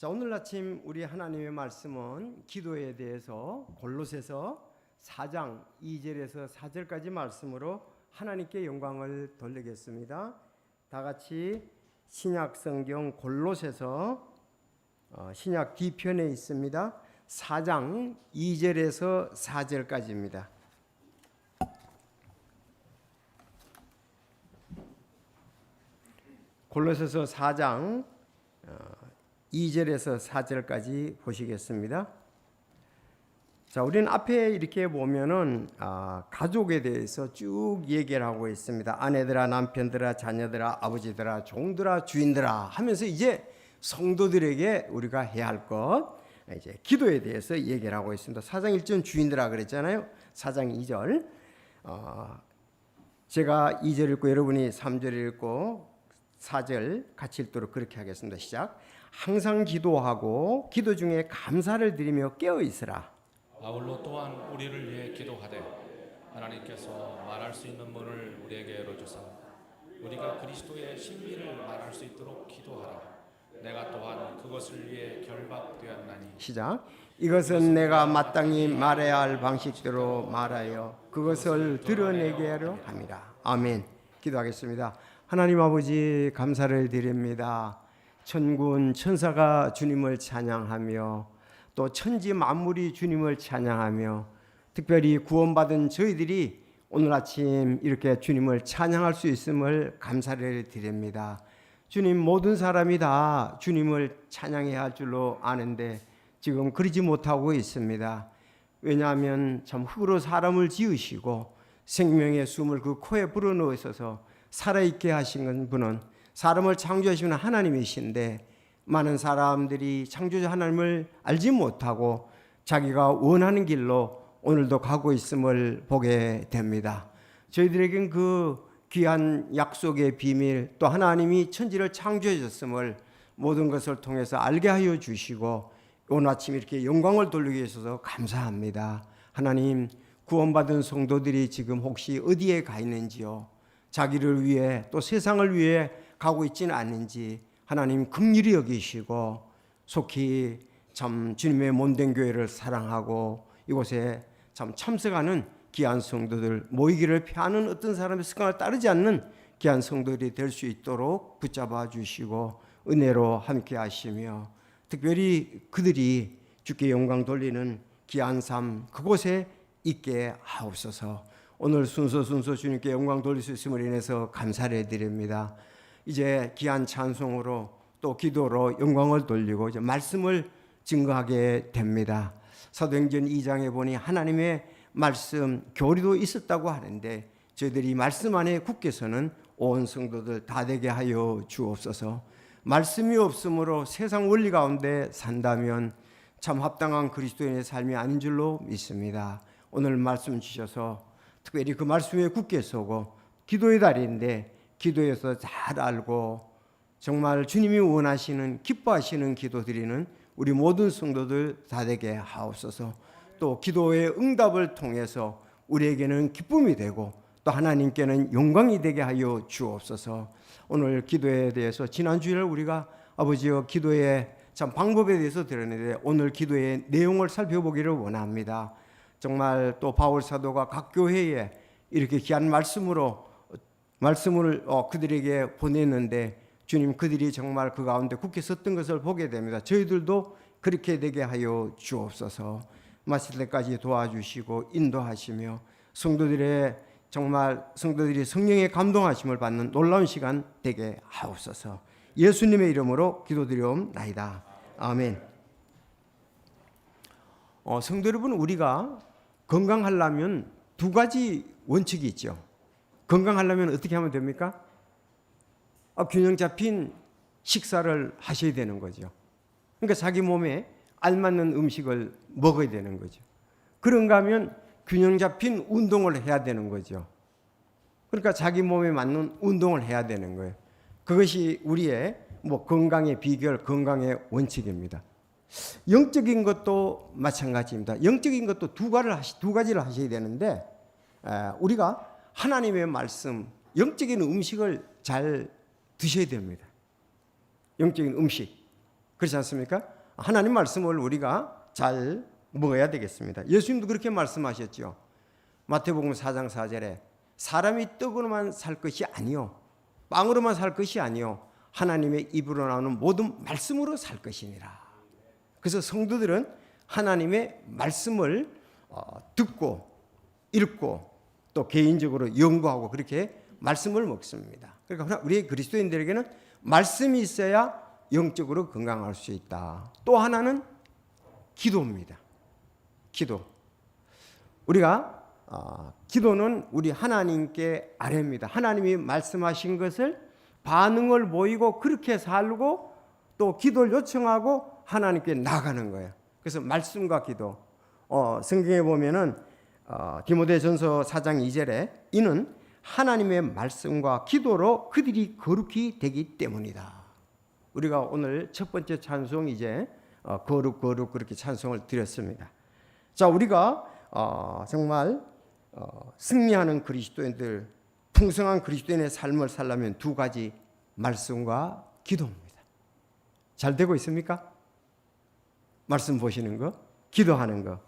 자, 오늘 아침 우리 하나님의 말씀은 기도에 대해서 골로새서 4장 2절에서 4절까지 말씀으로 하나님께 영광을 돌리겠습니다. 다 같이 신약 성경 골로새서 신약 뒤편에 있습니다. 4장 2절에서 4절까지입니다. 골로새서 4장 2절에서 4절까지 보시겠습니다. 자, 우리는 앞에 이렇게 보면은 가족에 대해서 쭉 얘기를 하고 있습니다. 아내들아, 남편들아, 자녀들아, 아버지들아, 종들아, 주인들아 하면서 이제 성도들에게 우리가 해야 할 것, 이제 기도에 대해서 얘기를 하고 있습니다. 4장 1절 주인들아 그랬잖아요. 4장 2절. 제가 2절 읽고 여러분이 3절 읽고 4절 같이 읽도록 그렇게 하겠습니다. 시작. 항상 기도하고 기도 중에 감사를 드리며 깨어 있으라. 바울로 또한 우리를 위해 기도하되 하나님께서 말할 수 있는 문을 우리에게 열어주사 우리가 그리스도의 신비를 말할 수 있도록 기도하라. 내가 또한 그것을 위해 결박되었나니. 시작. 이것은 내가 마땅히 말해야 할 방식대로 말하여 그것을 드러내게 하려 함이라. 아멘. 기도하겠습니다. 하나님 아버지 감사를 드립니다. 천군 천사가 주님을 찬양하며 또 천지 만물이 주님을 찬양하며 특별히 구원받은 저희들이 오늘 아침 이렇게 주님을 찬양할 수 있음을 감사를 드립니다. 주님, 모든 사람이 다 주님을 찬양해야 할 줄로 아는데 지금 그러지 못하고 있습니다. 왜냐하면 참 흙으로 사람을 지으시고 생명의 숨을 그 코에 불어넣으셔서 살아있게 하신 분은 사람을 창조하시는 하나님이신데 많은 사람들이 창조자 하나님을 알지 못하고 자기가 원하는 길로 오늘도 가고 있음을 보게 됩니다. 저희들에겐 그 귀한 약속의 비밀, 또 하나님이 천지를 창조해 줬음을 모든 것을 통해서 알게 하여 주시고 오늘 아침 이렇게 영광을 돌리게 해주셔서 감사합니다. 하나님, 구원받은 성도들이 지금 혹시 어디에 가 있는지요? 자기를 위해 또 세상을 위해 가고 있지는 않는지 하나님 긍휼히 여기시고 속히 참 주님의 몸된 교회를 사랑하고 이곳에 참 참석하는 귀한 성도들, 모이기를 피하는 어떤 사람의 습관을 따르지 않는 귀한 성도들이 될 수 있도록 붙잡아 주시고 은혜로 함께 하시며 특별히 그들이 주께 영광 돌리는 귀한 삶 그곳에 있게 하옵소서. 오늘 순서 주님께 영광 돌릴 수 있음을 인해서 감사를 드립니다. 이제 귀한 찬송으로 또 기도로 영광을 돌리고 이제 말씀을 증거하게 됩니다. 사도행전 2장에 보니 하나님의 말씀 교리도 있었다고 하는데 저희들이 말씀 안에 굳게서는 온 성도들 다 되게 하여 주옵소서. 말씀이 없으므로 세상 원리 가운데 산다면 참 합당한 그리스도인의 삶이 아닌 줄로 믿습니다. 오늘 말씀 주셔서 특별히 그 말씀에 굳게 서고 기도의 달인데 기도에서 잘 알고 정말 주님이 원하시는 기뻐하시는 기도 드리는 우리 모든 성도들 다 되게 하옵소서. 또 기도의 응답을 통해서 우리에게는 기쁨이 되고 또 하나님께는 영광이 되게 하여 주옵소서. 오늘 기도에 대해서 지난주에 우리가 아버지여 기도의 참 방법에 대해서 들었는데 오늘 기도의 내용을 살펴보기를 원합니다. 정말 또 바울 사도가 각 교회에 이렇게 귀한 말씀을 그들에게 보냈는데 주님 그들이 정말 그 가운데 굳게 섰던 것을 보게 됩니다. 저희들도 그렇게 되게 하여 주옵소서. 마칠 때까지 도와주시고 인도하시며 성도들이 성령의 감동하심을 받는 놀라운 시간 되게 하옵소서. 예수님의 이름으로 기도드리옵나이다. 아멘. 성도 여러분, 우리가 건강하려면 두 가지 원칙이 있죠. 건강하려면 어떻게 하면 됩니까? 균형 잡힌 식사를 하셔야 되는 거죠. 그러니까 자기 몸에 알맞는 음식을 먹어야 되는 거죠. 그런가 하면 균형 잡힌 운동을 해야 되는 거죠. 그러니까 자기 몸에 맞는 운동을 해야 되는 거예요. 그것이 우리의 건강의 비결, 건강의 원칙입니다. 영적인 것도 마찬가지입니다. 영적인 것도 두 가지를 하셔야 되는데 우리가 하나님의 말씀, 영적인 음식을 잘 드셔야 됩니다. 영적인 음식. 그렇지 않습니까? 하나님 말씀을 우리가 잘 먹어야 되겠습니다. 예수님도 그렇게 말씀하셨죠. 마태복음 4장 4절에 사람이 떡으로만 살 것이 아니요 빵으로만 살 것이 아니요 하나님의 입으로 나오는 모든 말씀으로 살 것이니라. 그래서 성도들은 하나님의 말씀을 듣고 읽고 또 개인적으로 연구하고 그렇게 말씀을 먹습니다. 그러니까 우리 그리스도인들에게는 말씀이 있어야 영적으로 건강할 수 있다. 또 하나는 기도입니다. 기도. 우리가 기도는 우리 하나님께 아뢰입니다. 하나님이 말씀하신 것을 반응을 보이고 그렇게 살고 또 기도를 요청하고 하나님께 나가는 거예요. 그래서 말씀과 기도. 성경에 보면은 디모데전서 4장 2절에 이는 하나님의 말씀과 기도로 그들이 거룩히 되기 때문이다. 우리가 오늘 첫 번째 찬송 이제 거룩 그렇게 찬송을 드렸습니다. 자, 우리가 정말 승리하는 그리스도인들, 풍성한 그리스도인의 삶을 살려면 두 가지 말씀과 기도입니다. 잘 되고 있습니까? 말씀 보시는 거, 기도하는 거.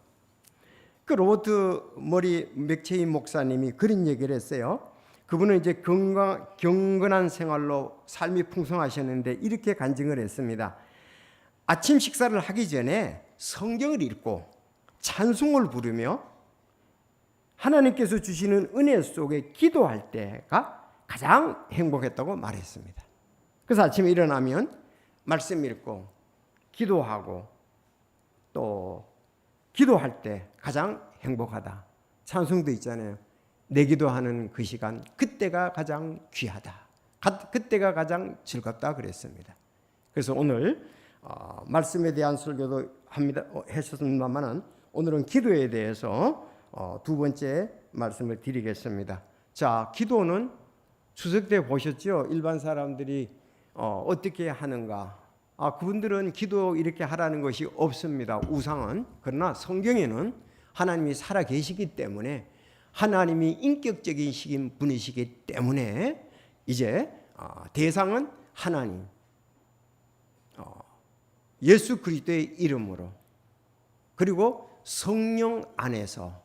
그 로버트 머리 맥체인 목사님이 그런 얘기를 했어요. 그분은 이제 경건한 생활로 삶이 풍성하셨는데 이렇게 간증을 했습니다. 아침 식사를 하기 전에 성경을 읽고 찬송을 부르며 하나님께서 주시는 은혜 속에 기도할 때가 가장 행복했다고 말했습니다. 그래서 아침에 일어나면 말씀 읽고 기도하고 또 기도할 때 가장 행복하다. 찬송도 있잖아요. 내 기도하는 그 시간, 그때가 가장 귀하다. 그때가 가장 즐겁다 그랬습니다. 그래서 오늘 말씀에 대한 설교도 했었습니다만은 오늘은 기도에 대해서 두 번째 말씀을 드리겠습니다. 자, 기도는 추석 때 보셨죠? 일반 사람들이 어떻게 하는가? 그분들은 기도 이렇게 하라는 것이 없습니다. 우상은. 그러나 성경에는 하나님이 살아 계시기 때문에 하나님이 인격적인 분이시기 때문에 이제 대상은 하나님, 예수 그리스도의 이름으로 그리고 성령 안에서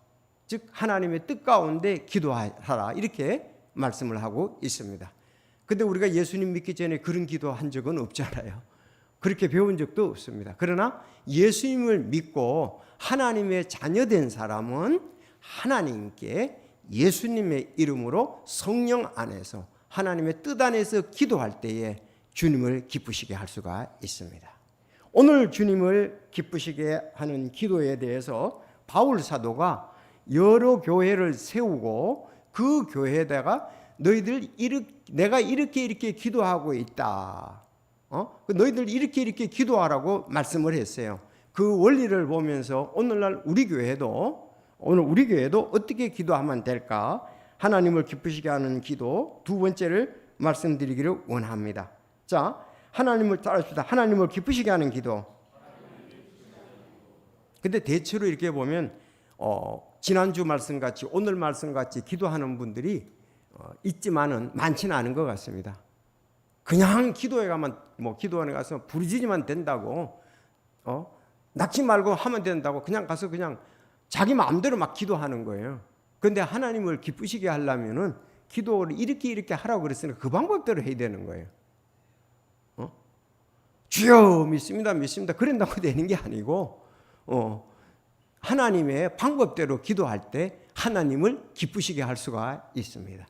즉 하나님의 뜻 가운데 기도하라 이렇게 말씀을 하고 있습니다. 근데 우리가 예수님 믿기 전에 그런 기도한 적은 없잖아요. 그렇게 배운 적도 없습니다. 그러나 예수님을 믿고 하나님의 자녀된 사람은 하나님께 예수님의 이름으로 성령 안에서 하나님의 뜻 안에서 기도할 때에 주님을 기쁘시게 할 수가 있습니다. 오늘 주님을 기쁘시게 하는 기도에 대해서 바울 사도가 여러 교회를 세우고 그 교회에다가 내가 이렇게 기도하고 있다. 너희들 이렇게 기도하라고 말씀을 했어요. 그 원리를 보면서 오늘날 우리 교회도 어떻게 기도하면 될까? 하나님을 기쁘시게 하는 기도 두 번째를 말씀드리기를 원합니다. 자, 하나님을 따라합시다. 하나님을 기쁘시게 하는 기도. 근데 대체로 이렇게 보면 지난주 말씀같이 오늘 말씀같이 기도하는 분들이 있지만은 많지는 않은 것 같습니다. 그냥 기도회 가면 기도원에 가서 부르짖으면 된다고 낙지 말고 하면 된다고 그냥 가서 그냥 자기 마음대로 막 기도하는 거예요. 그런데 하나님을 기쁘시게 하려면은 기도를 이렇게 하라고 그랬으니까 그 방법대로 해야 되는 거예요. 주여 믿습니다 그런다고 되는 게 아니고 하나님의 방법대로 기도할 때 하나님을 기쁘시게 할 수가 있습니다.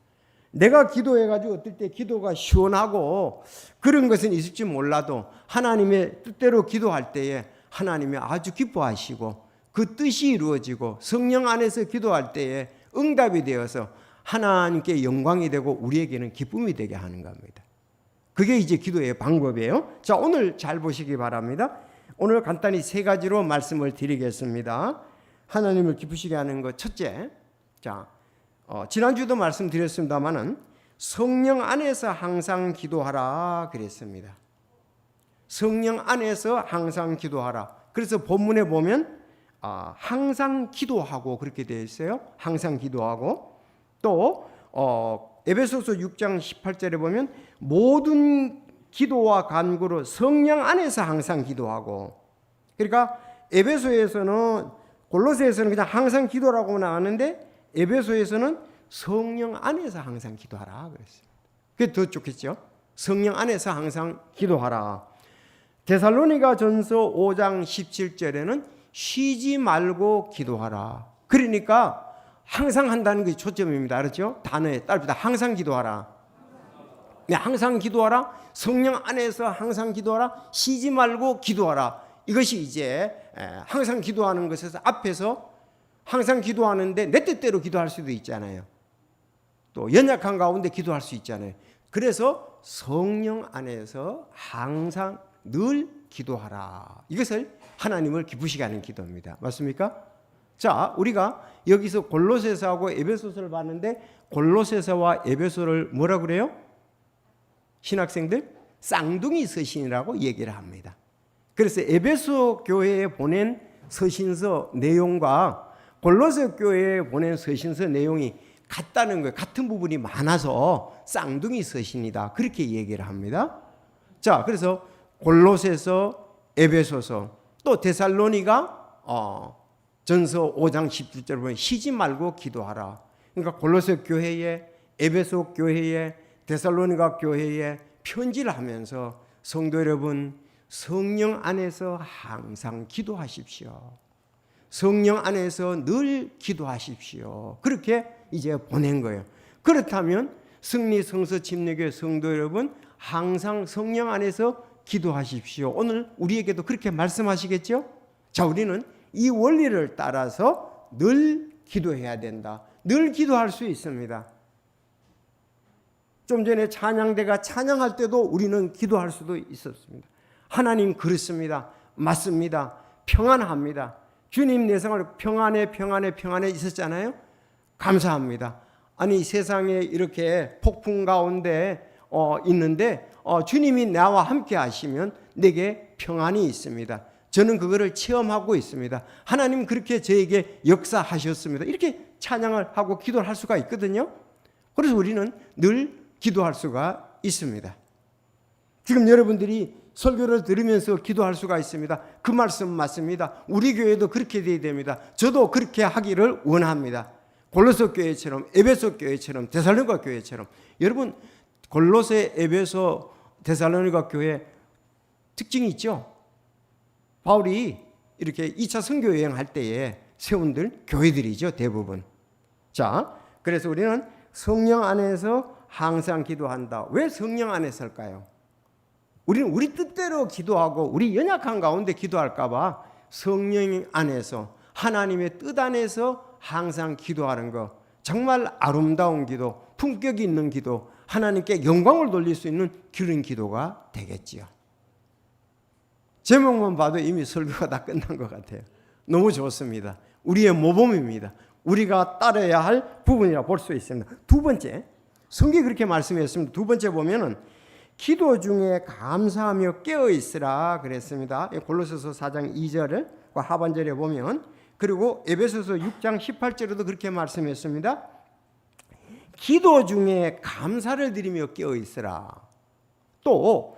내가 기도해가지고 어떨 때 기도가 시원하고 그런 것은 있을지 몰라도 하나님의 뜻대로 기도할 때에 하나님이 아주 기뻐하시고 그 뜻이 이루어지고 성령 안에서 기도할 때에 응답이 되어서 하나님께 영광이 되고 우리에게는 기쁨이 되게 하는 겁니다. 그게 이제 기도의 방법이에요. 자, 오늘 잘 보시기 바랍니다. 오늘 간단히 세 가지로 말씀을 드리겠습니다. 하나님을 기쁘시게 하는 것 첫째, 자, 지난주도 말씀드렸습니다마는 성령 안에서 항상 기도하라 그랬습니다. 성령 안에서 항상 기도하라. 그래서 본문에 보면 항상 기도하고 그렇게 되어 있어요. 항상 기도하고 또 에베소서 6장 18절에 보면 모든 기도와 간구로 성령 안에서 항상 기도하고, 그러니까 에베소에서는, 골로새에서는 그냥 항상 기도라고 나왔는데 에베소에서는 성령 안에서 항상 기도하라 그랬어요. 그게 더 좋겠죠. 성령 안에서 항상 기도하라. 데살로니가 전서 5장 17절에는 쉬지 말고 기도하라. 그러니까 항상 한다는 것이 초점입니다. 알았죠? 단어에 따릅니다. 항상 기도하라. 네, 항상 기도하라. 성령 안에서 항상 기도하라. 쉬지 말고 기도하라. 이것이 이제 항상 기도하는 것에서 앞에서 항상 기도하는데 내 뜻대로 기도할 수도 있잖아요. 또 연약한 가운데 기도할 수 있잖아요. 그래서 성령 안에서 항상 늘 기도하라. 이것을 하나님을 기쁘시게 하는 기도입니다. 맞습니까? 자, 우리가 여기서 골로새서하고 에베소서를 봤는데 골로새서와 에베소를 뭐라 그래요? 신학생들 쌍둥이 서신이라고 얘기를 합니다. 그래서 에베소 교회에 보낸 서신서 내용과 골로새 교회에 보낸 서신서 내용이 같다는 거예요. 같은 부분이 많아서 쌍둥이 서신이다. 그렇게 얘기를 합니다. 자, 그래서 골로새서, 에베소서, 또 데살로니가 전서 5장 17절 보면 쉬지 말고 기도하라. 그러니까 골로새 교회에, 에베소 교회에, 데살로니가 교회에 편지를 하면서 성도 여러분, 성령 안에서 항상 기도하십시오. 성령 안에서 늘 기도하십시오. 그렇게 이제 보낸 거예요. 그렇다면 승리 성서 침례교회 성도 여러분, 항상 성령 안에서 기도하십시오. 오늘 우리에게도 그렇게 말씀하시겠죠? 자, 우리는 이 원리를 따라서 늘 기도해야 된다. 늘 기도할 수 있습니다. 좀 전에 찬양대가 찬양할 때도 우리는 기도할 수도 있었습니다. 하나님 그렇습니다. 맞습니다. 평안합니다. 주님 내 생활 평안해 있었잖아요. 감사합니다. 아니 세상에 이렇게 폭풍 가운데 있는데 주님이 나와 함께 하시면 내게 평안이 있습니다. 저는 그거를 체험하고 있습니다. 하나님 그렇게 저에게 역사하셨습니다. 이렇게 찬양을 하고 기도를 할 수가 있거든요. 그래서 우리는 늘 기도할 수가 있습니다. 지금 여러분들이 설교를 들으면서 기도할 수가 있습니다. 그 말씀 맞습니다. 우리 교회도 그렇게 돼야 됩니다. 저도 그렇게 하기를 원합니다. 골로새 교회처럼, 에베소 교회처럼, 데살로니가 교회처럼. 여러분 골로새, 에베소, 데살로니가 교회 특징이 있죠. 바울이 이렇게 2차 선교 여행할 때에 세운들 교회들이죠, 대부분. 자, 그래서 우리는 성령 안에서 항상 기도한다. 왜 성령 안에서일까요? 우리는 우리 뜻대로 기도하고 우리 연약한 가운데 기도할까 봐 성령 안에서, 하나님의 뜻 안에서 항상 기도하는 거, 정말 아름다운 기도, 품격이 있는 기도, 하나님께 영광을 돌릴 수 있는 그런 기도가 되겠지요. 제목만 봐도 이미 설교가 다 끝난 것 같아요. 너무 좋습니다. 우리의 모범입니다. 우리가 따라야 할 부분이라 볼 수 있습니다. 두 번째, 성경이 그렇게 말씀했습니다. 두 번째 보면은 기도 중에 감사하며 깨어 있으라 그랬습니다. 골로새서 4장 2절을 하반절에 보면, 그리고 에베소서 6장 18절에도 그렇게 말씀했습니다. 기도 중에 감사를 드리며 깨어 있으라. 또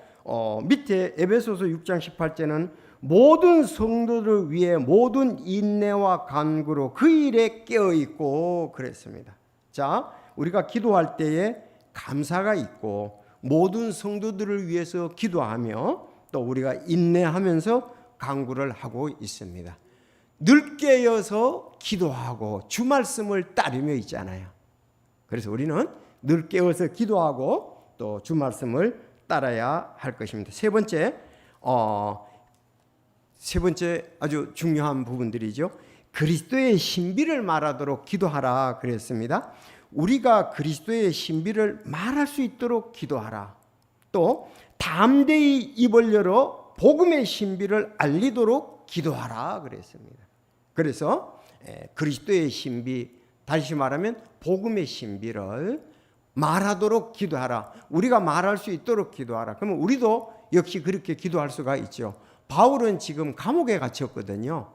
밑에 에베소서 6장 18절은 모든 성도들을 위해 모든 인내와 간구로 그 일에 깨어 있고 그랬습니다. 자, 우리가 기도할 때에 감사가 있고 모든 성도들을 위해서 기도하며 또 우리가 인내하면서 간구를 하고 있습니다. 늘 깨어서 기도하고 주 말씀을 따르며 있잖아요. 그래서 우리는 늘 깨어서 기도하고 또 주 말씀을 따라야 할 것입니다. 세 번째 아주 중요한 부분들이죠. 그리스도의 신비를 말하도록 기도하라 그랬습니다. 우리가 그리스도의 신비를 말할 수 있도록 기도하라. 또 담대히 입을 열어 복음의 신비를 알리도록 기도하라 그랬습니다. 그래서 그리스도의 신비, 다시 말하면 복음의 신비를 말하도록 기도하라. 우리가 말할 수 있도록 기도하라. 그러면 우리도 역시 그렇게 기도할 수가 있죠. 바울은 지금 감옥에 갇혔거든요.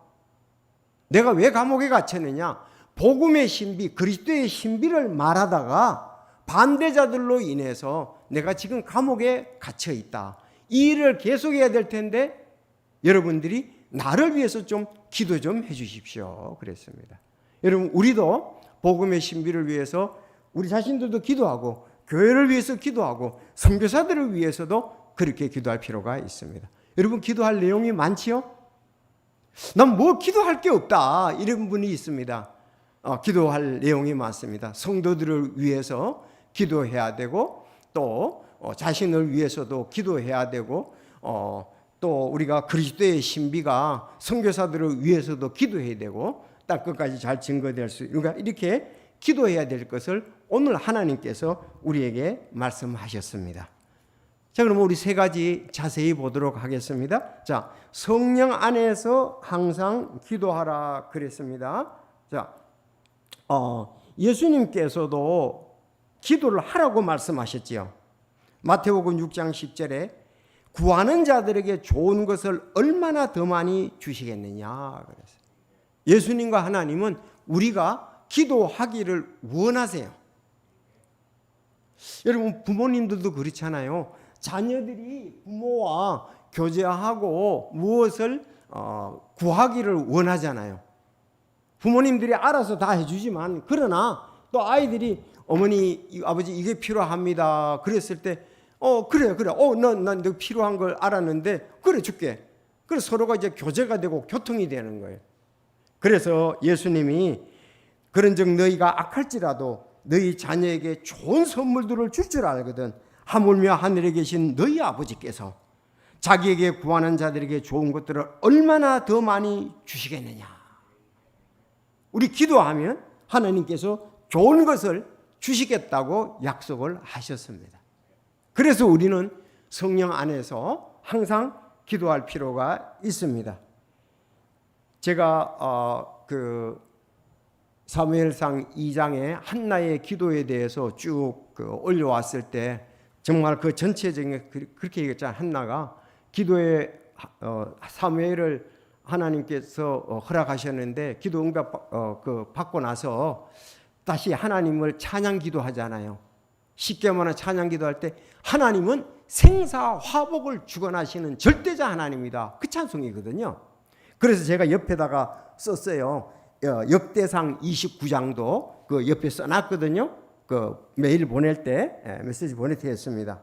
내가 왜 감옥에 갇혔느냐? 복음의 신비, 그리스도의 신비를 말하다가 반대자들로 인해서 내가 지금 감옥에 갇혀 있다. 이 일을 계속해야 될 텐데 여러분들이 나를 위해서 좀 기도 좀 해주십시오. 그랬습니다. 여러분, 우리도 복음의 신비를 위해서 우리 자신들도 기도하고 교회를 위해서 기도하고 선교사들을 위해서도 그렇게 기도할 필요가 있습니다. 여러분, 기도할 내용이 많지요? 난 뭐 기도할 게 없다 이런 분이 있습니다. 기도할 내용이 많습니다. 성도들을 위해서 기도해야 되고 또 자신을 위해서도 기도해야 되고 또 우리가 그리스도의 신비가 선교사들을 위해서도 기도해야 되고 땅 끝까지 잘 증거될 수 그러니까 이렇게 기도해야 될 것을 오늘 하나님께서 우리에게 말씀하셨습니다. 자, 그럼 우리 세 가지 자세히 보도록 하겠습니다. 자, 성령 안에서 항상 기도하라 그랬습니다. 자, 예수님께서도 기도를 하라고 말씀하셨지요. 마태복음 6장 10절에 구하는 자들에게 좋은 것을 얼마나 더 많이 주시겠느냐 그랬어요. 예수님과 하나님은 우리가 기도하기를 원하세요. 여러분, 부모님들도 그렇잖아요. 자녀들이 부모와 교제하고 무엇을 구하기를 원하잖아요. 부모님들이 알아서 다 해주지만 그러나 또 아이들이 어머니 아버지 이게 필요합니다 그랬을 때 그래 난 너 필요한 걸 알았는데 그래 줄게. 그래서 서로가 이제 교제가 되고 교통이 되는 거예요. 그래서 예수님이 그런즉 너희가 악할지라도 너희 자녀에게 좋은 선물들을 줄 줄 알거든 하물며 하늘에 계신 너희 아버지께서 자기에게 구하는 자들에게 좋은 것들을 얼마나 더 많이 주시겠느냐. 우리 기도하면 하나님께서 좋은 것을 주시겠다고 약속을 하셨습니다. 그래서 우리는 성령 안에서 항상 기도할 필요가 있습니다. 제가 사무엘상 2장에 한나의 기도에 대해서 쭉 올려왔을 때 정말 그 전체적인 그렇게 얘기했잖아요. 한나가 기도에 사무엘을 하나님께서 허락하셨는데 기도 응답 받고 나서 다시 하나님을 찬양 기도하잖아요. 쉽게 말하면 찬양 기도할 때 하나님은 생사화복을 주관하시는 절대자 하나님이다. 그 찬송이거든요. 그래서 제가 옆에다가 썼어요. 역대상 29장도 그 옆에 써놨거든요. 그 메일 보낼 때 메시지 보낼 때 했습니다.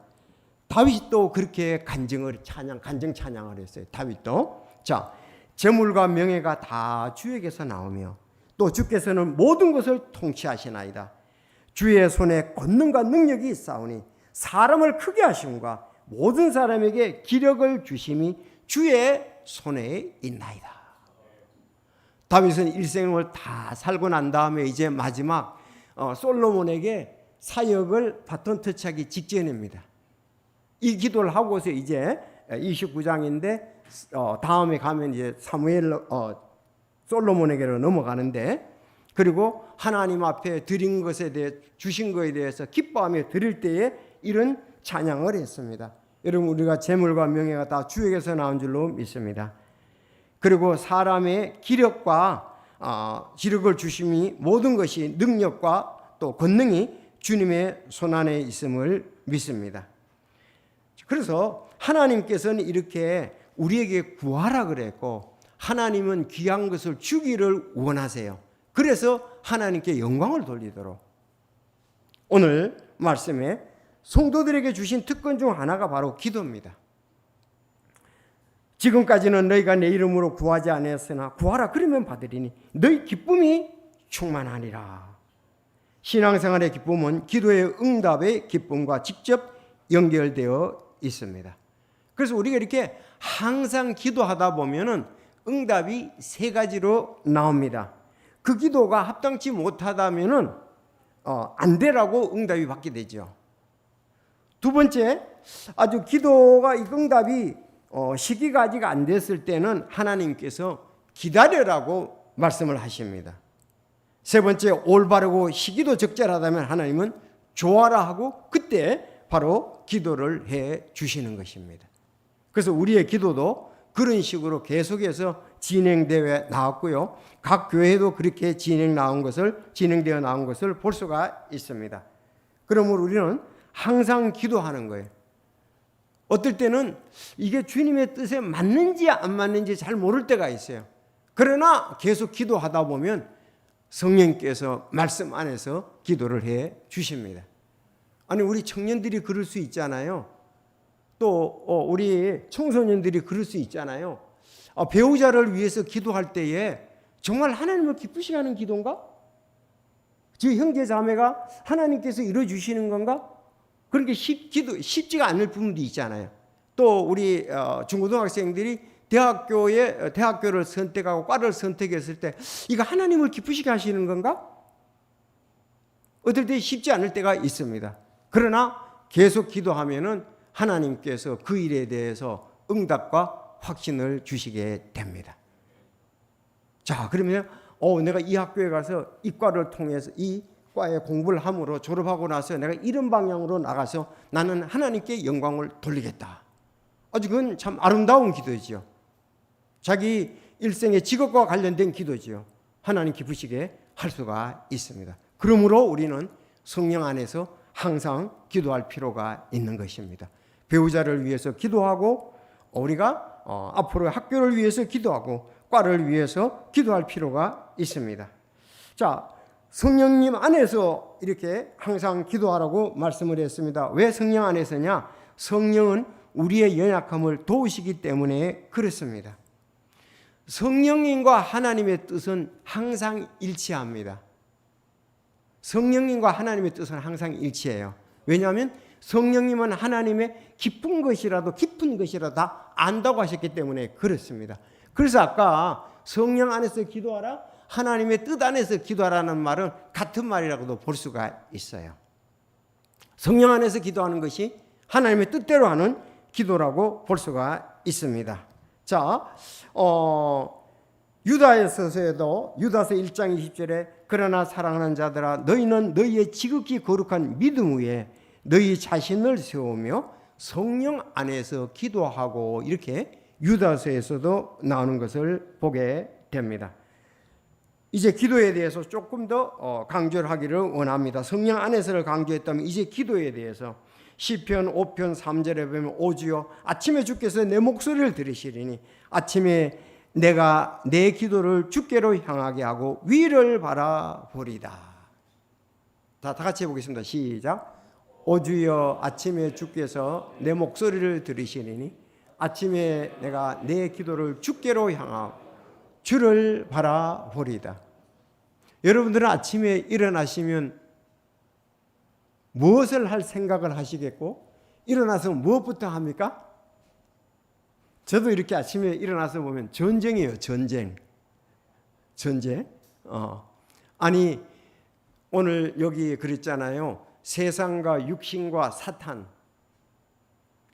다윗도 그렇게 간증 찬양을 했어요. 다윗도. 자, 재물과 명예가 다 주에게서 나오며 또 주께서는 모든 것을 통치하시나이다. 주의 손에 권능과 능력이 있사오니 사람을 크게 하심과 모든 사람에게 기력을 주심이 주의 손에 있나이다. 다윗은 일생을 다 살고 난 다음에 이제 마지막 솔로몬에게 사역을 바톤 터치하기 직전입니다. 이 기도를 하고서 이제 29장인데 다음에 가면 이제 사무엘 솔로몬에게로 넘어가는데 그리고 하나님 앞에 드린 것에 대해 주신 것에 대해서 기뻐하며 드릴 때에 이런 찬양을 했습니다. 여러분, 우리가 재물과 명예가 다 주에게서 나온 줄로 믿습니다. 그리고 사람의 기력과 지력을 주심이 모든 것이 능력과 또 권능이 주님의 손안에 있음을 믿습니다. 그래서 하나님께서는 이렇게 우리에게 구하라 그랬고 하나님은 귀한 것을 주기를 원하세요. 그래서 하나님께 영광을 돌리도록 오늘 말씀에 성도들에게 주신 특권 중 하나가 바로 기도입니다. 지금까지는 너희가 내 이름으로 구하지 않았으나 구하라 그러면 받으리니 너희 기쁨이 충만하니라. 신앙생활의 기쁨은 기도의 응답의 기쁨과 직접 연결되어 있습니다. 그래서 우리가 이렇게 항상 기도하다 보면은 응답이 세 가지로 나옵니다. 그 기도가 합당치 못하다면은 안 되라고 응답이 받게 되죠. 두 번째, 아주 기도가 이 응답이 시기가 아직 안 됐을 때는 하나님께서 기다려라고 말씀을 하십니다. 세 번째, 올바르고 시기도 적절하다면 하나님은 좋아라 하고 그때 바로 기도를 해 주시는 것입니다. 그래서 우리의 기도도 그런 식으로 계속해서 진행되어 나왔고요. 각 교회도 그렇게 진행되어 나온 것을 볼 수가 있습니다. 그러므로 우리는 항상 기도하는 거예요. 어떨 때는 이게 주님의 뜻에 맞는지 안 맞는지 잘 모를 때가 있어요. 그러나 계속 기도하다 보면 성령께서 말씀 안에서 기도를 해 주십니다. 아니 우리 청년들이 그럴 수 있잖아요. 또 우리 청소년들이 그럴 수 있잖아요. 배우자를 위해서 기도할 때에 정말 하나님을 기쁘시게 하는 기도인가? 저 형제 자매가 하나님께서 이루어주시는 건가? 그렇게 쉽지가 않을 부분도 있잖아요. 또 우리 중고등학생들이 대학교를 선택하고 과를 선택했을 때 이거 하나님을 기쁘시게 하시는 건가? 어떨 때 쉽지 않을 때가 있습니다. 그러나 계속 기도하면은 하나님께서 그 일에 대해서 응답과 확신을 주시게 됩니다. 자, 그러면 내가 이 학교에 가서 이 과를 통해서 이 과에 공부를 함으로 졸업하고 나서 내가 이런 방향으로 나가서 나는 하나님께 영광을 돌리겠다. 아주 그건 참 아름다운 기도지요. 자기 일생의 직업과 관련된 기도지요. 하나님 기쁘시게 할 수가 있습니다. 그러므로 우리는 성령 안에서 항상 기도할 필요가 있는 것입니다. 배우자를 위해서 기도하고 우리가 앞으로 학교를 위해서 기도하고 과를 위해서 기도할 필요가 있습니다. 자, 성령님 안에서 이렇게 항상 기도하라고 말씀을 했습니다. 왜 성령 안에서냐? 성령은 우리의 연약함을 도우시기 때문에 그렇습니다. 성령님과 하나님의 뜻은 항상 일치합니다. 성령님과 하나님의 뜻은 항상 일치해요. 왜냐하면 성령님은 하나님의 깊은 것이라도 다 안다고 하셨기 때문에 그렇습니다. 그래서 아까 성령 안에서 기도하라, 하나님의 뜻 안에서 기도하라는 말은 같은 말이라고도 볼 수가 있어요. 성령 안에서 기도하는 것이 하나님의 뜻대로 하는 기도라고 볼 수가 있습니다. 자, 유다에서도 유다서 1장 20절에 그러나 사랑하는 자들아 너희는 너희의 지극히 거룩한 믿음 위에 너희 자신을 세우며 성령 안에서 기도하고 이렇게 유다서에서도 나오는 것을 보게 됩니다. 이제 기도에 대해서 조금 더 강조를 하기를 원합니다. 성령 안에서를 강조했다면 이제 기도에 대해서 시편 5편 3절에 보면 오주여 아침에 주께서 내 목소리를 들으시리니 아침에 내가 내 기도를 주께로 향하게 하고 위를 바라보리다. 다 같이 해보겠습니다. 시작. 오주여 아침에 주께서 내 목소리를 들으시리니 아침에 내가 내 기도를 주께로 향하고 주를 바라보리다. 여러분들은 아침에 일어나시면 무엇을 할 생각을 하시겠고 일어나서 무엇부터 합니까? 저도 이렇게 아침에 일어나서 보면 전쟁이에요. 전쟁. 아니 오늘 여기 그랬잖아요. 세상과 육신과 사탄.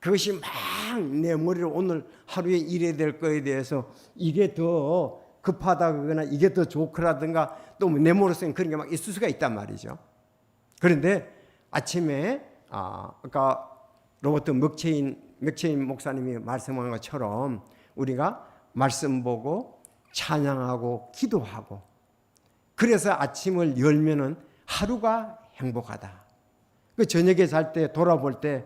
그것이 막 내 머리로 오늘 하루에 일해야 될 거에 대해서 이게 더 급하다거나 이게 더 좋거라든가 또 내 머릿속에 그런 게 막 있을 수가 있단 말이죠. 그런데 아침에 아까 로버트 맥체인 목사님이 말씀한 것처럼 우리가 말씀 보고 찬양하고 기도하고 그래서 아침을 열면은 하루가 행복하다. 그 저녁에 잘 때 돌아볼 때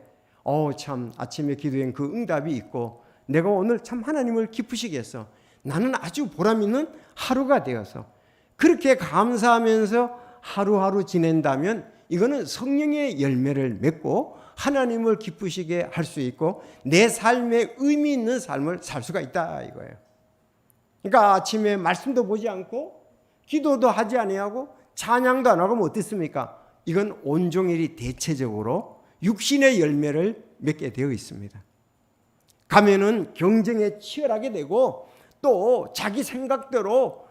참 아침에 기도엔 그 응답이 있고 내가 오늘 참 하나님을 기쁘시게 했어. 나는 아주 보람 있는 하루가 되어서 그렇게 감사하면서 하루하루 지낸다면 이거는 성령의 열매를 맺고 하나님을 기쁘시게 할 수 있고 내 삶에 의미 있는 삶을 살 수가 있다 이거예요. 그러니까 아침에 말씀도 보지 않고 기도도 하지 아니하고 찬양도 안 하고 어떻습니까? 이건 온종일이 대체적으로 육신의 열매를 맺게 되어 있습니다. 가면은 경쟁에 치열하게 되고 또 자기 생각대로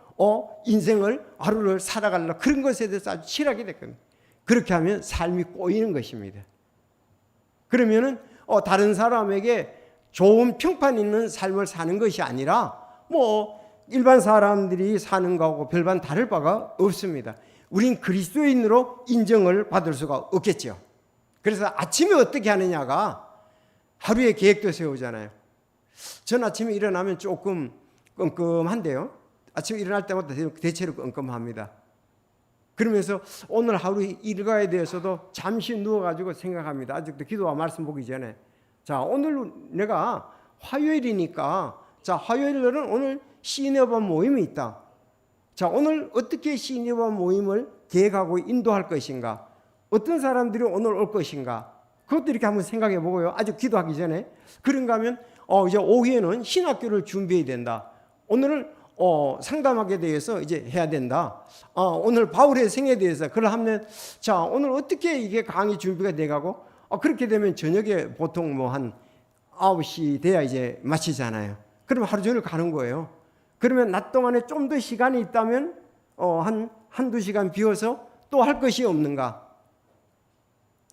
인생을 하루를 살아가려고 그런 것에 대해서 아주 치열하게 됐거든요. 그렇게 하면 삶이 꼬이는 것입니다. 그러면은 다른 사람에게 좋은 평판 있는 삶을 사는 것이 아니라 일반 사람들이 사는 거하고 별반 다를 바가 없습니다. 우린 그리스도인으로 인정을 받을 수가 없겠죠. 그래서 아침에 어떻게 하느냐가 하루의 계획도 세우잖아요. 전 아침에 일어나면 조금 끔끔한데요. 아침에 일어날 때마다 대체로 끔끔합니다. 그러면서 오늘 하루 일과에 대해서도 잠시 누워가지고 생각합니다. 아직도 기도와 말씀 보기 전에. 자, 오늘 내가 화요일이니까, 자, 화요일은 오늘 시니어반 모임이 있다. 자, 오늘 어떻게 시니어반 모임을 계획하고 인도할 것인가? 어떤 사람들이 오늘 올 것인가? 그것도 이렇게 한번 생각해 보고요. 아직 기도하기 전에. 그런가 하면, 이제 오후에는 신학교를 준비해야 된다. 오늘은 상담하게 대해서 이제 해야 된다. 오늘 바울의 생에 대해서 그걸 하면, 자, 오늘 어떻게 이게 강의 준비가 돼가고, 그렇게 되면 저녁에 보통 뭐 한 9시 돼야 이제 마치잖아요. 그러면 하루 종일 가는 거예요. 그러면 낮 동안에 좀 더 시간이 있다면 한두 시간 비워서 또 할 것이 없는가?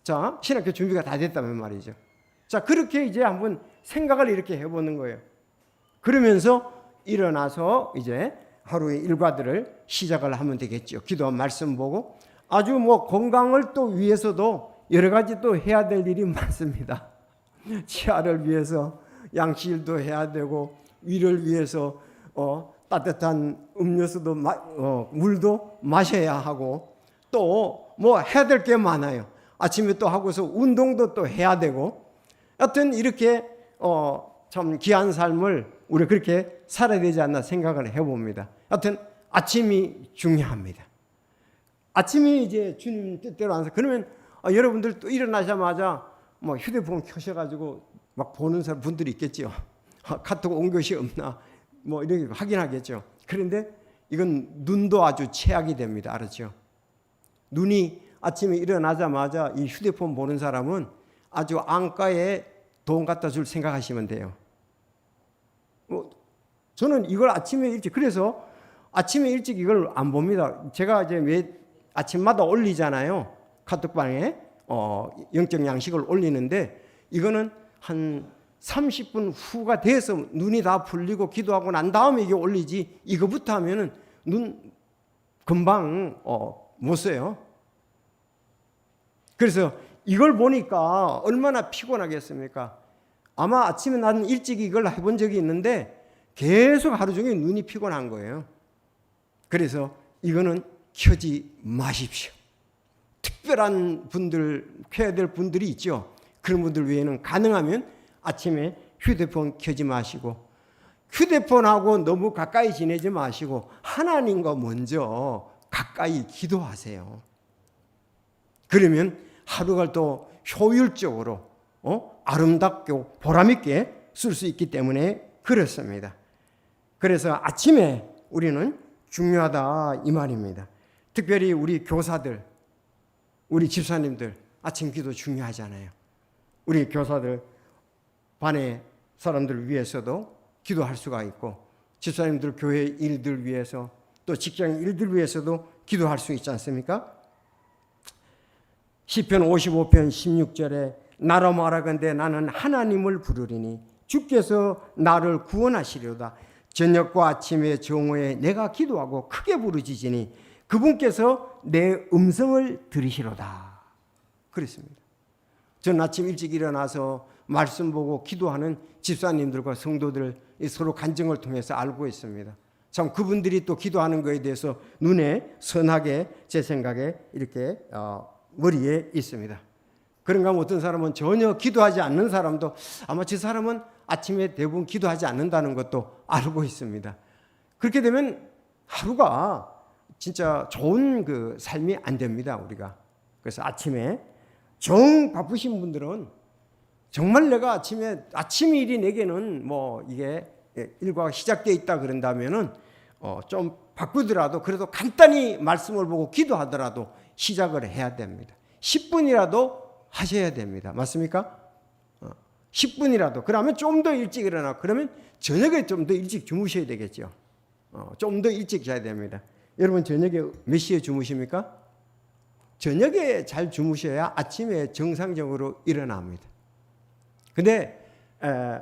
자, 신학교 준비가 다 됐다면 말이죠. 자, 그렇게 이제 한번 생각을 이렇게 해보는 거예요. 그러면서 일어나서 이제 하루의 일과들을 시작을 하면 되겠죠. 기도와 말씀 보고 아주 뭐 건강을 또 위해서도 여러 가지 또 해야 될 일이 많습니다. 치아를 위해서 양치질도 해야 되고 위를 위해서 따뜻한 음료수도 물도 마셔야 하고 또 뭐 해야 될 게 많아요. 아침에 또 하고서 운동도 또 해야 되고 하여튼 이렇게 참 귀한 삶을 우리 그렇게 살아야 되지 않나 생각을 해봅니다. 하여튼 아침이 중요합니다. 아침이 이제 주님 뜻대로 안 서. 그러면 여러분들 또 일어나자마자 뭐 휴대폰 켜셔가지고 막 보는 사람 분들이 있겠죠. 카톡 온 것이 없나 뭐 이렇게 확인하겠죠. 그런데 이건 눈도 아주 최악이 됩니다. 알았죠? 눈이 아침에 일어나자마자 이 휴대폰 보는 사람은 아주 안가에 돈 갖다 줄 생각하시면 돼요. 저는 이걸 아침에 일찍, 그래서 아침에 일찍 이걸 안 봅니다. 제가 이제 매 아침마다 올리잖아요. 카톡방에 영적 양식을 올리는데 이거는 한 30분 후가 돼서 눈이 다 풀리고 기도하고 난 다음에 이게 올리지, 이거부터 하면은 눈 금방 못 써요. 그래서 이걸 보니까 얼마나 피곤하겠습니까? 아마 아침에 나는 일찍 이걸 해본 적이 있는데 계속 하루 종일 눈이 피곤한 거예요. 그래서 이거는 켜지 마십시오. 특별한 분들, 켜야 될 분들이 있죠. 그런 분들 외에는 가능하면 아침에 휴대폰 켜지 마시고 휴대폰하고 너무 가까이 지내지 마시고 하나님과 먼저 가까이 기도하세요. 그러면 하루가 또 효율적으로 아름답고 보람있게 쓸 수 있기 때문에 그렇습니다. 그래서 아침에 우리는 중요하다 이 말입니다. 특별히 우리 교사들, 우리 집사님들 아침 기도 중요하잖아요. 우리 교사들 반의 사람들을 위해서도 기도할 수가 있고 집사님들 교회 일들 위해서 또 직장 일들 위해서도 기도할 수 있지 않습니까? 시편 55편 16절에 나로 말하건대 나는 하나님을 부르리니 주께서 나를 구원하시려다. 저녁과 아침에 정오에 내가 기도하고 크게 부르짖으니 그분께서 내 음성을 들으시로다. 그랬습니다. 저는 아침 일찍 일어나서 말씀 보고 기도하는 집사님들과 성도들 서로 간증을 통해서 알고 있습니다. 참 그분들이 또 기도하는 것에 대해서 눈에 선하게 제 생각에 이렇게 머리에 있습니다. 그런가 하면 어떤 사람은 전혀 기도하지 않는 사람도 아마 저 사람은 아침에 대부분 기도하지 않는다는 것도 알고 있습니다. 그렇게 되면 하루가 진짜 좋은 그 삶이 안 됩니다, 우리가. 그래서 아침에 정 바쁘신 분들은 정말 내가 아침 일이 내게는 뭐 이게 일과가 시작되어 있다 그런다면은 좀 바쁘더라도 그래도 간단히 말씀을 보고 기도하더라도 시작을 해야 됩니다. 10분이라도 하셔야 됩니다. 맞습니까? 10분이라도. 그러면 좀 더 일찍 일어나. 그러면 저녁에 좀 더 일찍 주무셔야 되겠죠. 좀 더 일찍 자야 됩니다. 여러분 저녁에 몇 시에 주무십니까? 저녁에 잘 주무셔야 아침에 정상적으로 일어납니다. 근데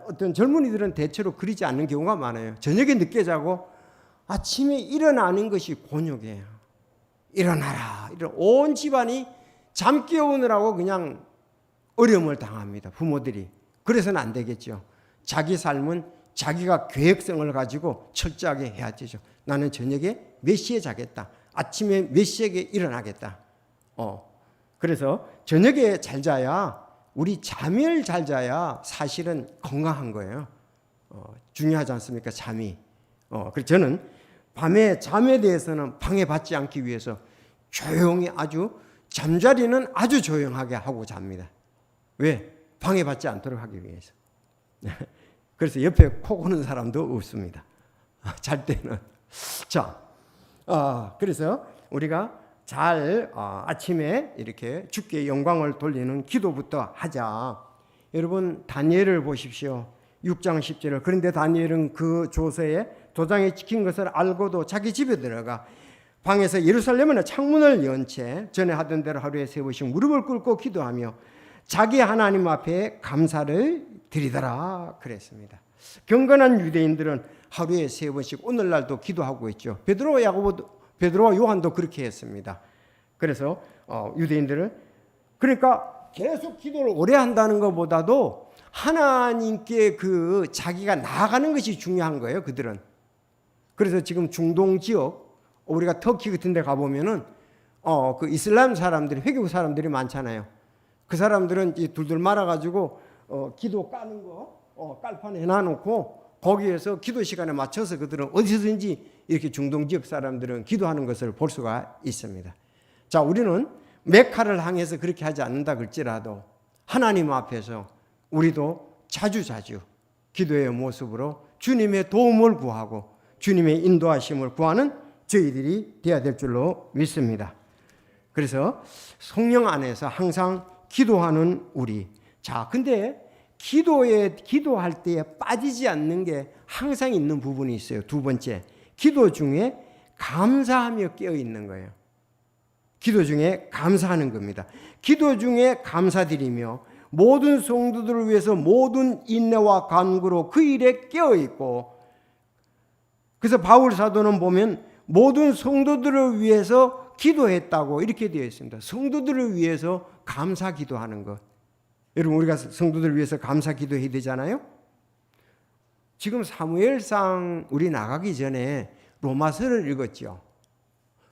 어떤 젊은이들은 대체로 그러지 않는 경우가 많아요. 저녁에 늦게 자고 아침에 일어나는 것이 곤욕이에요. 일어나라. 온 집안이 잠 깨우느라고 그냥 어려움을 당합니다. 부모들이. 그래서는 안 되겠죠. 자기 삶은 자기가 계획성을 가지고 철저하게 해야 되죠. 나는 저녁에 몇 시에 자겠다. 아침에 몇 시에 일어나겠다. 그래서 저녁에 잘 자야, 우리 잠을 잘 자야 사실은 건강한 거예요. 중요하지 않습니까? 잠이. 그래서 저는 밤에 잠에 대해서는 방해받지 않기 위해서 조용히, 아주 잠자리는 아주 조용하게 하고 잡니다. 왜? 방해받지 않도록 하기 위해서. 그래서 옆에 코 고는 사람도 없습니다. 잘 때는. 자, 그래서 우리가 잘 아침에 이렇게 주께 영광을 돌리는 기도부터 하자. 여러분 다니엘을 보십시오. 6장 10절을. 그런데 다니엘은 그 조서에 도장에 찍힌 것을 알고도 자기 집에 들어가 방에서 예루살렘의 창문을 연 채 전에 하던 대로 하루에 3번씩 무릎을 꿇고 기도하며 자기 하나님 앞에 감사를 드리더라 그랬습니다. 경건한 유대인들은 하루에 3번씩 오늘날도 기도하고 있죠. 베드로와 요한도 그렇게 했습니다. 그래서 유대인들은, 그러니까 계속 기도를 오래 한다는 것보다도 하나님께 그 자기가 나아가는 것이 중요한 거예요. 그들은. 그래서 지금 중동 지역, 우리가 터키 같은 데 가보면은 그 이슬람 사람들이, 회교 사람들이 많잖아요. 그 사람들은 둘둘 말아가지고 기도 까는 거 깔판에 해놔놓고 거기에서 기도 시간에 맞춰서 그들은 어디서든지 이렇게 중동 지역 사람들은 기도하는 것을 볼 수가 있습니다. 자, 우리는 메카를 향해서 그렇게 하지 않는다 그럴지라도 하나님 앞에서 우리도 자주자주 기도의 모습으로 주님의 도움을 구하고 주님의 인도하심을 구하는 저희들이 되어야 될 줄로 믿습니다. 그래서 성령 안에서 항상 기도하는 우리. 자, 근데 기도할 때에 빠지지 않는 게 항상 있는 부분이 있어요. 두 번째, 기도 중에 감사하며 깨어 있는 거예요. 기도 중에 감사하는 겁니다. 기도 중에 감사드리며 모든 성도들을 위해서 모든 인내와 간구로 그 일에 깨어 있고, 그래서 바울 사도는 보면 모든 성도들을 위해서 기도했다고 이렇게 되어 있습니다. 성도들을 위해서 감사 기도하는 것. 여러분, 우리가 성도들을 위해서 감사 기도해야 되잖아요. 지금 사무엘상 우리 나가기 전에 로마서를 읽었죠.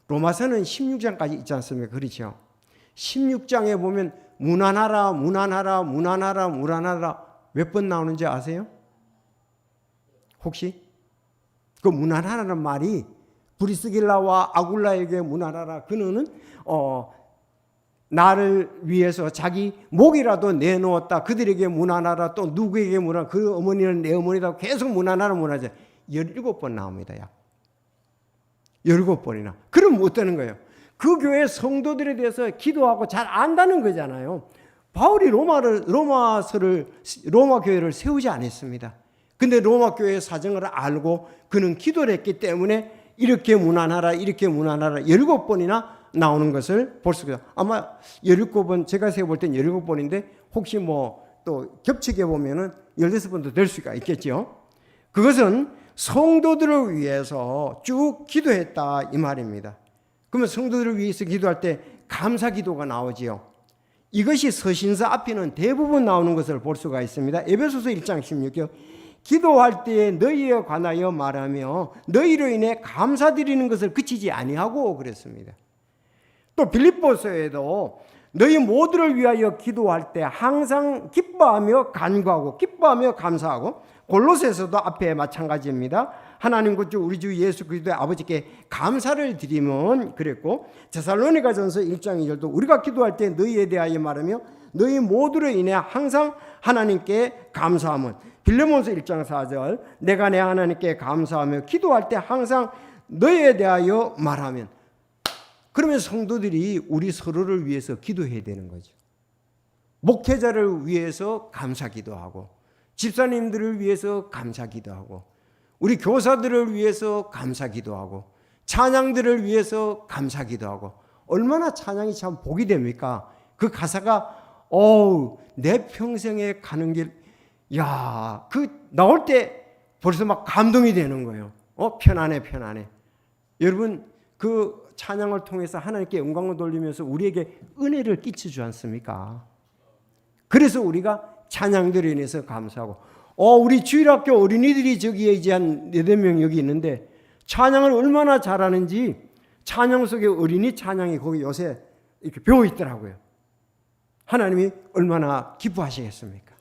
로마서는 16장까지 있지 않습니까? 그렇죠. 16장에 보면 무난하라 무난하라 무난하라 무난하라 몇 번 나오는지 아세요? 혹시? 그 무난하라는 말이 브리스길라와 아굴라에게 무난하라, 그는 나를 위해서 자기 목이라도 내놓았다, 그들에게 무난하라, 또 누구에게 무난하라, 그 어머니는 내 어머니다, 계속 무난하라 무난하자 17번 나옵니다. 약 17번이나. 그럼 못 되는 거예요. 그 교회 성도들에 대해서 기도하고 잘 안다는 거잖아요. 바울이 로마 교회를 세우지 않았습니다. 근데 로마 교회의 사정을 알고 그는 기도를 했기 때문에 이렇게 무난하라 이렇게 무난하라 17번이나 나오는 것을 볼 수가 있어요. 아마 17번, 제가 세어볼 땐 17번인데 혹시 뭐 또 겹치게 보면은 16번도 될 수가 있겠죠. 그것은 성도들을 위해서 쭉 기도했다 이 말입니다. 그러면 성도들을 위해서 기도할 때 감사 기도가 나오지요. 이것이 서신서 앞에는 대부분 나오는 것을 볼 수가 있습니다. 에베소서 1장 16절, 기도할 때에 너희에 관하여 말하며 너희로 인해 감사드리는 것을 그치지 아니하고 그랬습니다. 또 빌립보서에도 너희 모두를 위하여 기도할 때 항상 기뻐하며 간구하고 기뻐하며 감사하고, 골로새서도 앞에 마찬가지입니다. 하나님 곧 우리 주 예수 그리스도의 아버지께 감사를 드리면 그랬고, 데살로니가전서 1장 2절도 우리가 기도할 때 너희에 대하여 말하며 너희 모두로 인해 항상 하나님께 감사함은, 빌레몬서 1장 4절 내가 내 하나님께 감사하며 기도할 때 항상 너희에 대하여 말하면, 그러면 성도들이 우리 서로를 위해서 기도해야 되는 거죠. 목회자를 위해서 감사 기도하고, 집사님들을 위해서 감사 기도하고, 우리 교사들을 위해서 감사 기도하고, 찬양들을 위해서 감사 기도하고. 얼마나 찬양이 참 복이 됩니까? 그 가사가 내 평생에 가는 길, 야, 그 나올 때 벌써 막 감동이 되는 거예요. 편안해 편안해. 여러분, 그 찬양을 통해서 하나님께 영광을 돌리면서 우리에게 은혜를 끼치지 않습니까? 그래서 우리가 찬양들에 인해서 감사하고, 우리 주일학교 어린이들이 저기에 이제 한 4-5명 여기 있는데 찬양을 얼마나 잘하는지 찬양 속에 어린이 찬양이 거기 요새 이렇게 배워 있더라고요. 하나님이 얼마나 기뻐하시겠습니까?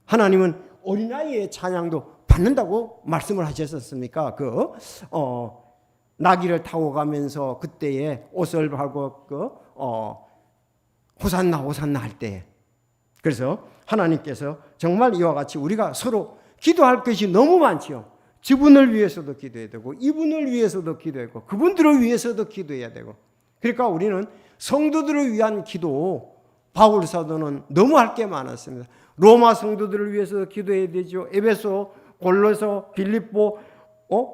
하나님은 어린아이의 찬양도 받는다고 말씀을 하셨었습니까? 나귀를 타고 가면서 그때에 옷을 하고 호산나 호산나 할 때에. 그래서 하나님께서 정말 이와 같이 우리가 서로 기도할 것이 너무 많지요. 저분을 위해서도 기도해야 되고 이분을 위해서도 기도해야 되고 그분들을 위해서도 기도해야 되고, 그러니까 우리는 성도들을 위한 기도, 바울 사도는 너무 할 게 많았습니다. 로마 성도들을 위해서 기도해야 되죠. 에베소, 골로새, 빌립보,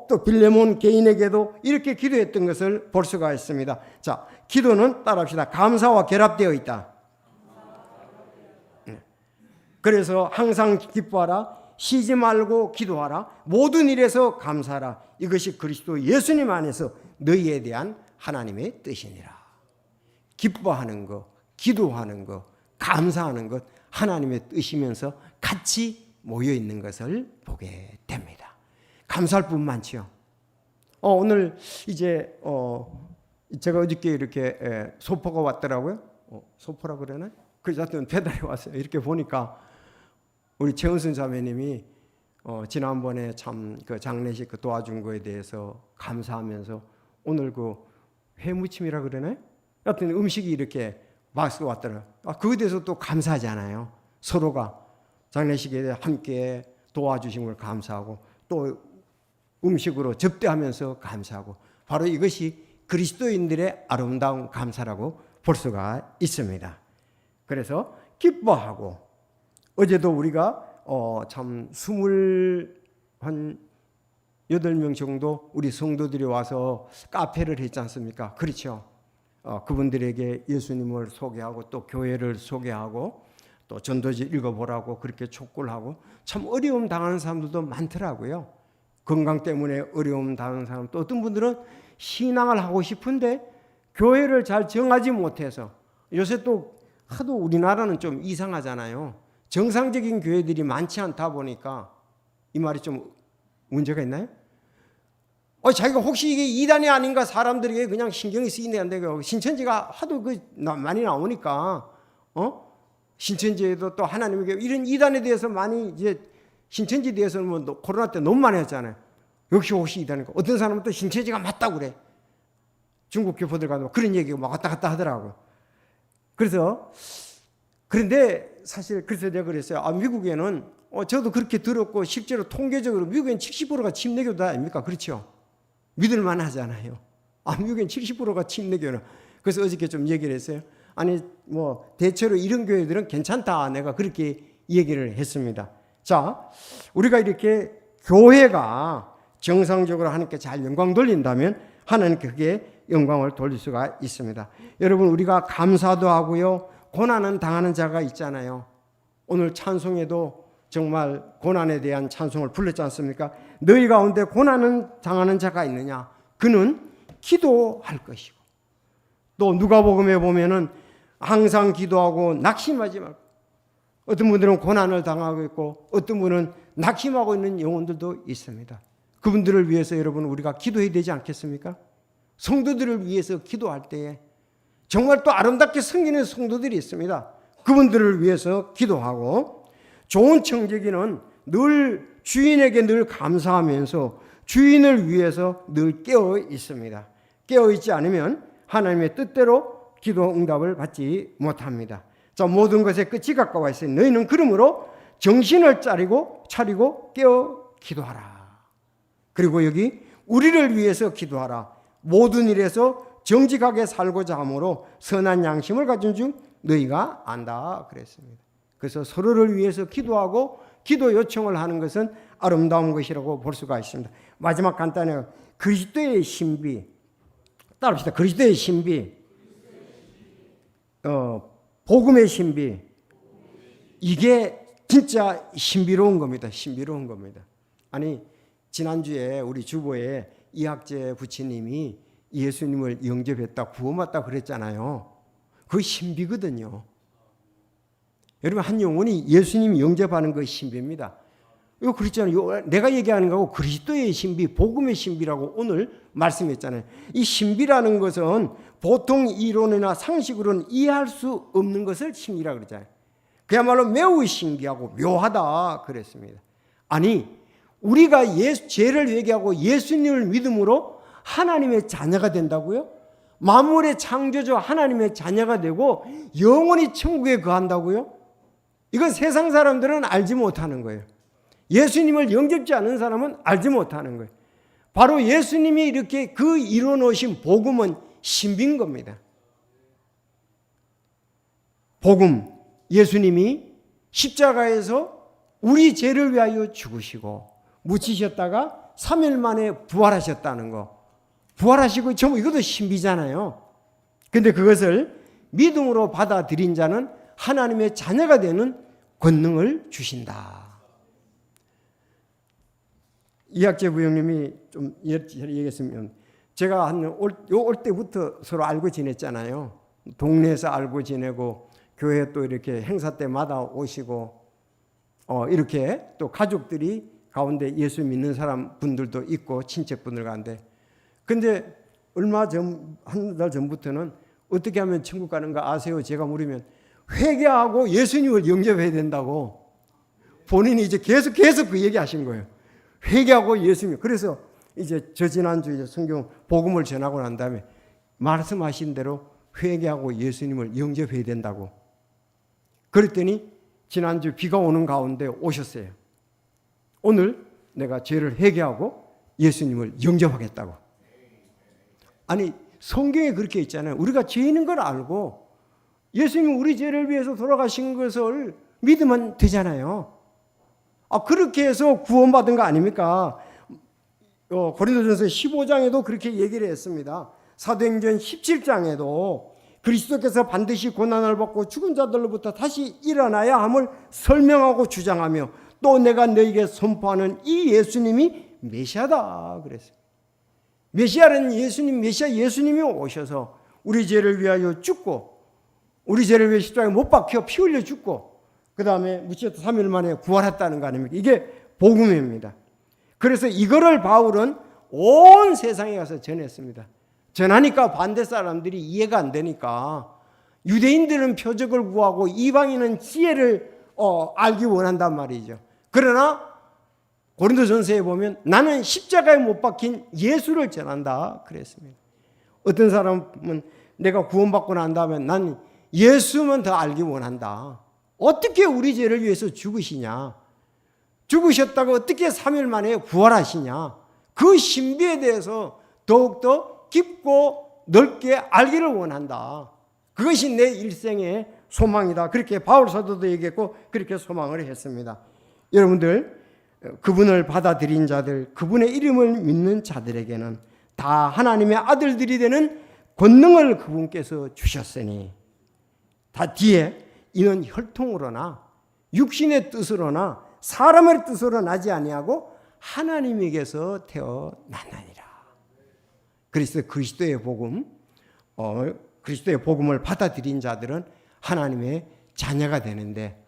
또 빌레몬 개인에게도 이렇게 기도했던 것을 볼 수가 있습니다. 자, 기도는 따라합시다. 감사와 결합되어 있다. 그래서 항상 기뻐하라, 쉬지 말고 기도하라, 모든 일에서 감사하라. 이것이 그리스도 예수님 안에서 너희에 대한 하나님의 뜻이니라. 기뻐하는 것, 기도하는 것, 감사하는 것, 하나님의 뜻이면서 같이 모여 있는 것을 보게 됩니다. 감사할 뿐 많지요. 오늘 이제 제가 어저께 이렇게 소포가 왔더라고요. 소포라 그러나? 그래서 하여튼 배달이 왔어요. 이렇게 보니까 우리 최은순 자매님이 지난번에 참 그 장례식 도와준 거에 대해서 감사하면서 오늘 그 회무침이라 그러나요? 하여튼 음식이 이렇게 박스가 왔더라고요. 그거에 대해서 또 감사하잖아요. 서로가 장례식에 함께 도와주신 걸 감사하고 또 음식으로 접대하면서 감사하고, 바로 이것이 그리스도인들의 아름다운 감사라고 볼 수가 있습니다. 그래서 기뻐하고, 어제도 우리가 참 28명 정도 우리 성도들이 와서 카페를 했지 않습니까? 그렇죠. 그분들에게 예수님을 소개하고 또 교회를 소개하고 또 전도지 읽어보라고 그렇게 촉구를 하고, 참 어려움 당하는 사람들도 많더라고요. 건강 때문에 어려움 당하는 사람, 또 어떤 분들은 신앙을 하고 싶은데 교회를 잘 정하지 못해서, 요새 또 하도 우리나라는 좀 이상하잖아요. 정상적인 교회들이 많지 않다 보니까, 이 말이 좀 문제가 있나요? 자기가 혹시 이게 이단이 아닌가 사람들에게 그냥 신경이 쓰이는데, 신천지가 하도 많이 나오니까 신천지에도 또 하나님에게 이런 이단에 대해서 많이, 이제 신천지에 대해서는 뭐 코로나 때 너무 많이 했잖아요. 역시 혹시 이단인가? 어떤 사람은 또 신천지가 맞다고 그래. 중국 교포들 가도 그런 얘기가 막 왔다 갔다 하더라고요. 그런데 사실 그래서 내가 그랬어요. 미국에는 저도 그렇게 들었고 실제로 통계적으로 미국엔 70%가 침례교도 아닙니까? 그렇죠? 믿을만 하잖아요. 미국엔 70%가 침례교는. 그래서 어저께 좀 얘기를 했어요. 아니 뭐 대체로 이런 교회들은 괜찮다, 내가 그렇게 얘기를 했습니다. 자, 우리가 이렇게 교회가 정상적으로 하나님께 잘 영광 돌린다면 하나님께 그게 영광을 돌릴 수가 있습니다. 여러분, 우리가 감사도 하고요, 고난은 당하는 자가 있잖아요. 오늘 찬송에도 정말 고난에 대한 찬송을 불렀지 않습니까? 너희 가운데 고난은 당하는 자가 있느냐? 그는 기도할 것이고, 또 누가복음에 보면은 항상 기도하고 낙심하지 말고. 어떤 분들은 고난을 당하고 있고 어떤 분은 낙심하고 있는 영혼들도 있습니다. 그분들을 위해서 여러분 우리가 기도해야 되지 않겠습니까? 성도들을 위해서 기도할 때에 정말 또 아름답게 섬기는 성도들이 있습니다. 그분들을 위해서 기도하고, 좋은 청지기는 늘 주인에게 늘 감사하면서 주인을 위해서 늘 깨어 있습니다. 깨어 있지 않으면 하나님의 뜻대로 기도 응답을 받지 못합니다. 자, 모든 것의 끝이 가까워 있으니 너희는 그러므로 정신을 차리고 깨어 기도하라. 그리고 여기 우리를 위해서 기도하라. 모든 일에서 정직하게 살고자 함으로 선한 양심을 가진 줄 너희가 안다 그랬습니다. 그래서 서로를 위해서 기도하고 기도 요청을 하는 것은 아름다운 것이라고 볼 수가 있습니다. 마지막 간단해요. 그리스도의 신비. 따라합시다. 그리스도의 신비. 복음의 신비. 이게 진짜 신비로운 겁니다. 신비로운 겁니다. 아니, 지난주에 우리 주보에 이학재 부치님이 예수님을 영접했다, 구원받다 그랬잖아요. 그거 신비거든요. 여러분, 한 영혼이 예수님 영접하는 것이 신비입니다. 이거 그랬잖아요. 내가 얘기하는 거하고 그리스도의 신비, 복음의 신비라고 오늘 말씀했잖아요. 이 신비라는 것은 보통 이론이나 상식으로는 이해할 수 없는 것을 신비라고 그러잖아요. 그야말로 매우 신기하고 묘하다 그랬습니다. 아니, 우리가 죄를 회개하고 예수님을 믿음으로 하나님의 자녀가 된다고요? 만물의 창조주 하나님의 자녀가 되고 영원히 천국에 거한다고요? 이건 세상 사람들은 알지 못하는 거예요. 예수님을 영접지 않은 사람은 알지 못하는 거예요. 바로 예수님이 이렇게 그 이뤄놓으신 복음은 신비인 겁니다. 복음, 예수님이 십자가에서 우리 죄를 위하여 죽으시고 묻히셨다가 3일 만에 부활하셨다는 거. 부활하시고 전부 이것도 신비잖아요. 근데 그것을 믿음으로 받아들인 자는 하나님의 자녀가 되는 권능을 주신다. 이학재 부형님이 좀 얘기했으면, 제가 올 때부터 서로 알고 지냈잖아요. 동네에서 알고 지내고 교회 또 이렇게 행사 때마다 오시고 이렇게 또 가족들이 가운데 예수 믿는 사람 분들도 있고 친척분들 가운데. 근데 얼마 전, 한 달 전부터는 어떻게 하면 천국 가는가 아세요? 제가 물으면 회개하고 예수님을 영접해야 된다고 본인이 이제 계속 그 얘기 하신 거예요. 회개하고 예수님. 그래서 이제 저 지난주에 성경 복음을 전하고 난 다음에 말씀하신 대로 회개하고 예수님을 영접해야 된다고. 그랬더니 지난주 비가 오는 가운데 오셨어요. 오늘 내가 죄를 회개하고 예수님을 영접하겠다고. 아니, 성경에 그렇게 있잖아요. 우리가 죄인인 걸 알고 예수님이 우리 죄를 위해서 돌아가신 것을 믿으면 되잖아요. 그렇게 해서 구원받은 거 아닙니까? 고린도전서 15장에도 그렇게 얘기를 했습니다. 사도행전 17장에도 그리스도께서 반드시 고난을 받고 죽은 자들로부터 다시 일어나야 함을 설명하고 주장하며 또 내가 너에게 선포하는 이 예수님이 메시아다 그랬어요. 메시아는 메시아 예수님이 오셔서 우리 죄를 위하여 죽고 우리 죄를 위해 십자가에 못 박혀 피 흘려 죽고 그 다음에 묻히셨다 3일 만에 부활했다는 거 아닙니까? 이게 복음입니다. 그래서 이거를 바울은 온 세상에 가서 전했습니다. 전하니까 반대 사람들이 이해가 안 되니까 유대인들은 표적을 구하고 이방인은 지혜를 알기 원한단 말이죠. 그러나 고린도전서에 보면 나는 십자가에 못 박힌 예수를 전한다 그랬습니다. 어떤 사람은 내가 구원받고 난 다음에 난 예수만 더 알기 원한다. 어떻게 우리 죄를 위해서 죽으시냐? 죽으셨다가 어떻게 3일 만에 부활하시냐? 그 신비에 대해서 더욱더 깊고 넓게 알기를 원한다. 그것이 내 일생의 소망이다. 그렇게 바울 사도도 얘기했고 그렇게 소망을 했습니다. 여러분들, 그분을 받아들인 자들, 그분의 이름을 믿는 자들에게는 다 하나님의 아들들이 되는 권능을 그분께서 주셨으니 다 뒤에 이는 혈통으로나 육신의 뜻으로나 사람의 뜻으로 나지 아니하고 하나님에게서 태어났느니라. 그래서 그리스도의 복음, 그리스도의 복음을 받아들인 자들은 하나님의 자녀가 되는데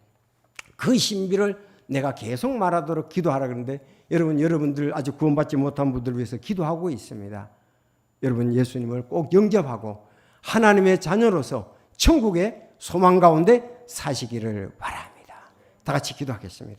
그 신비를 내가 계속 말하도록 기도하라 그러는데 여러분들 아직 구원받지 못한 분들을 위해서 기도하고 있습니다. 여러분 예수님을 꼭 영접하고 하나님의 자녀로서 천국의 소망 가운데 사시기를 바랍니다. 다 같이 기도하겠습니다.